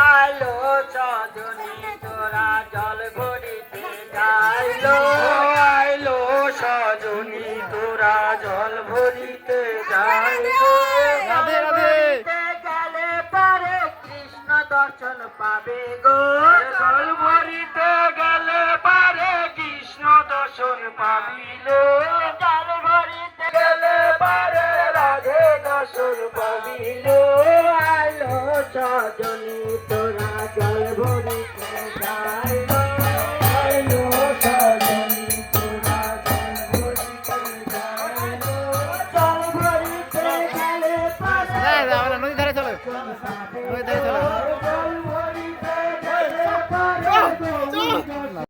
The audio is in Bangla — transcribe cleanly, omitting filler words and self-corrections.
আলো সজনী তোরা জল ভরিতে যাইলো, আইলো সজনী তোরা জল ভরিতে যাইলো। গেলে পারে কৃষ্ণ দর্শন পাবে গো, জল ভরিতে গেলে পারে কৃষ্ণ দর্শন পাবিল, জল ভরিতে গেলে পারে রাধে দর্শন পাবিল। আলো সজনী তোরা জল ভরিতে যাইলো, আলো সজনী তোরা জল ভরিতে যাইলো, জল ভরিতে গেলে পারে নদী ধারে চলো, নদী ধারে চলো।